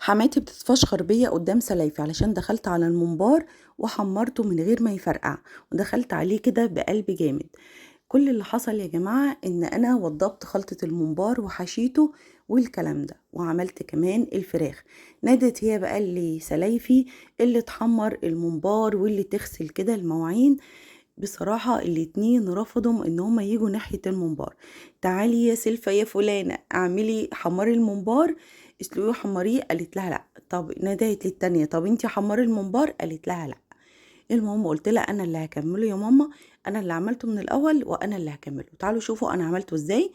حماتي بتتفشخر بيا قدام سلايفي علشان دخلت على الممبار وحمرته من غير ما يفرقع، ودخلت عليه كده بقلب جامد. كل اللي حصل يا جماعة ان انا وضبت خلطة الممبار وحشيته والكلام ده، وعملت كمان الفراخ. نادت هي بقى اللي سلايفي اللي تحمر الممبار واللي تغسل كده المواعين. بصراحة الاتنين رفضوا ان هما يجوا ناحية الممبار. تعالي يا سلفى يا فلانة اعملي حمري الممبار، اسلقيه حمريه. قالت لها لا. طب ندهت للتانية، طب انتي حمري الممبار. قالت لها لا. المهم قلت لها انا اللي هكمله يا ماما، انا اللي عملته من الاول وانا اللي هكمله. تعالوا شوفوا انا عملته ازاي.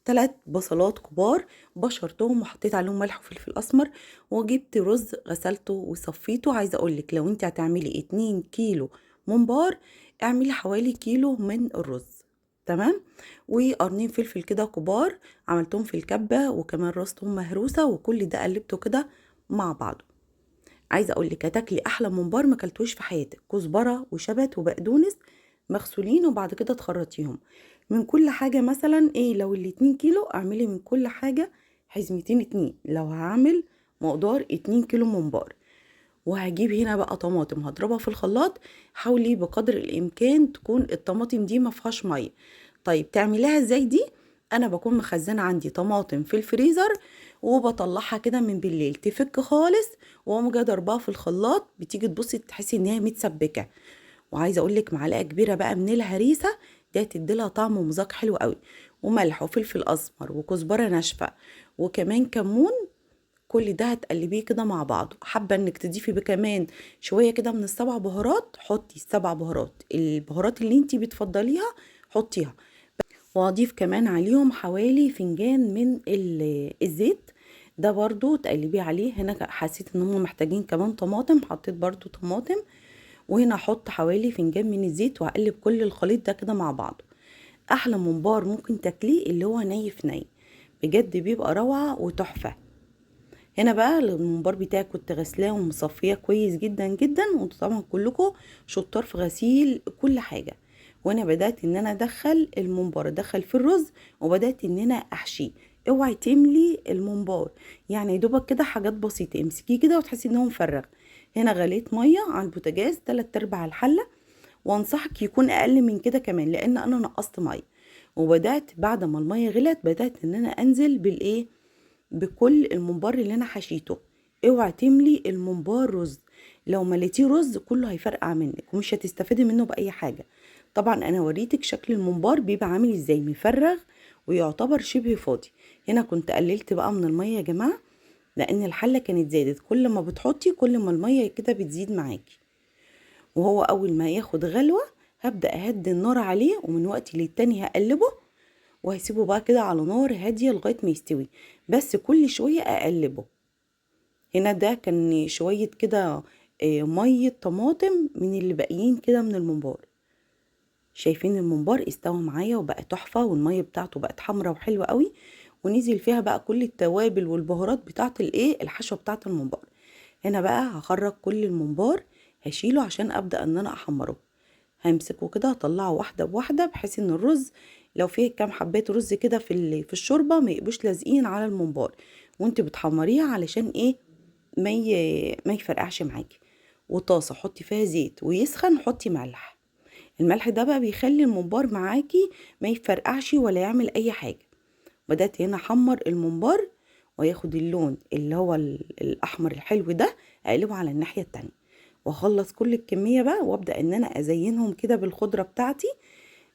3 بصلات كبار بشرتهم وحطيت عليهم ملح وفلفل اسمر، وجبت رز غسلته وصفيته. عايزه اقولك لو انت هتعملي 2 كيلو ممبار اعملي حوالي كيلو من الرز. تمام. وقرنين فلفل كده كبار عملتهم في الكبه، وكمان راسهم مهروسه، وكل ده قلبته كده مع بعضه. عايزه اقول لك هتاكلي احلى ممبار ما اكلتوش في حياتك. كزبره وشبت وبقدونس مغسولين، وبعد كده تخرطيهم من كل حاجه. مثلا ايه، لو ال2 كيلو اعملي من كل حاجه حزمتين 2. لو هعمل مقدار 2 كيلو ممبار، وهجيب هنا بقى طماطم هضربها في الخلاط. حاولي بقدر الامكان تكون الطماطم دي ما فيهاش ميه. طيب تعمليها ازاي دي؟ انا بكون مخزنه عندي طماطم في الفريزر، وبطلعها كده من بالليل تفك خالص، واقوم جايه ضربها في الخلاط. بتيجي تبصي تحسي ان هي متسبكه. وعايزه اقول لك معلقه كبيره بقى من الهريسه، دي هتديلها طعم ومذاق حلو قوي. وملح وفلفل اسمر وكزبره ناشفه وكمان كمون. كل ده هتقلبيه كده مع بعضه. حابه انك تضيفي كمان شويه كده من ال7 بهارات، حطي ال7 بهارات. البهارات اللي انتي بتفضليها حطيها. واضيف كمان عليهم حوالي فنجان من الزيت، ده برضو تقلبيه عليه. هنا حسيت ان هم محتاجين كمان طماطم، حطيت برضو طماطم. وهنا احط حوالي فنجان من الزيت، واقلب كل الخليط ده كده مع بعضه. احلى ممبار ممكن تاكليه اللي هو ني في ني، بجد بيبقى روعة وتحفة. هنا بقى الممبار بتاعي كنت غسلاه ومصفيه كويس جدا جدا، وانتوا طبعا كلكم شطار في غسيل كل حاجه. وانا بدات ان انا ادخل الممبار ادخل في الرز، وبدات ان انا احشيه. اوعي تملي الممبار، يعني يا دوبك كده حاجات بسيطه امسكيه كده وتحسي ان هو مفرغ. هنا غليت ميه على البوتاجاز 3/4 الحله، وانصحك يكون اقل من كده كمان لان انا نقصت ميه. وبدات بعد ما الميه غلت بدات ان انا انزل بالايه، بكل الممبار اللي انا حشيته. اوعى تملي الممبار رز، لو مليتيه رز كله هيفرقع منك ومش هتستفادي منه باي حاجه. طبعا انا وريتك شكل الممبار بيبقى عامل ازاي، مفرغ ويعتبر شبه فاضي. هنا كنت قللت بقى من الميه يا جماعه، لان الحله كانت زادت. كل ما بتحطي كل ما الميه كده بتزيد معاكي. وهو اول ما ياخد غلوه هبدا اهدي النار عليه، ومن وقت للتاني هقلبه، وهسيبه بقى كده على نار هاديه لغايه ما يستوي. بس كل شويه اقلبه. هنا ده كان شويه كده ميه طماطم من اللي باقيين كده من الممبار. شايفين الممبار استوى معايا وبقى تحفه، والميه بتاعته بقت حمرا وحلوه قوي. ونزل فيها بقى كل التوابل والبهارات بتاعت الايه الحشوه بتاعت الممبار. هنا بقى هخرج كل الممبار، هشيله عشان ابدا ان انا احمره. همسكه كده هطلعه واحده بواحده، بحيث ان الرز لو فيه كام حبات رز كده في الشوربه ما يبقوش لازقين على الممبار وانت بتحمريها، علشان ايه، ما يفرقعش معاكي. وطاسه حطي فيها زيت ويسخن، حطي ملح. الملح ده بقى بيخلي الممبار معاكي ما يفرقعش ولا يعمل اي حاجه. بدات هنا احمر الممبار وياخد اللون اللي هو الاحمر الحلو ده، اقلبه على الناحيه التانية، واخلص كل الكميه بقى، وابدا ان انا ازينهم كده بالخضره بتاعتي.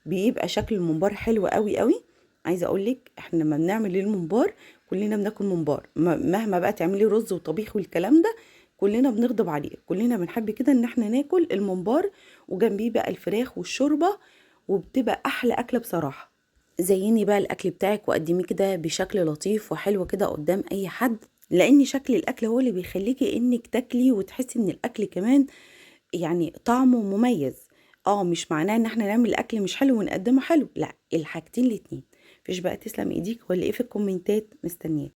بيبقى شكل الممبار حلو قوي قوي. عايزه اقولك احنا لما بنعمل الممبار كلنا بناكل ممبار، مهما بقى تعملي رز وطبيخ والكلام ده كلنا بنغضب عليه. كلنا بنحب كده ان احنا ناكل الممبار وجنبيه بقى الفراخ والشوربه، وبتبقى احلى اكله بصراحه. زيني بقى الاكل بتاعك وقدميه كده بشكل لطيف وحلو كده قدام اي حد، لان شكل الاكل هو اللي بيخليكي انك تاكلي وتحسي ان الاكل كمان يعني طعمه مميز. مش معناه ان احنا نعمل الاكل مش حلو ونقدمه حلو، لا، الحاجتين الاتنين. مفيش بقى تسلم ايديك ولا ايه في الكومنتات، مستنياك.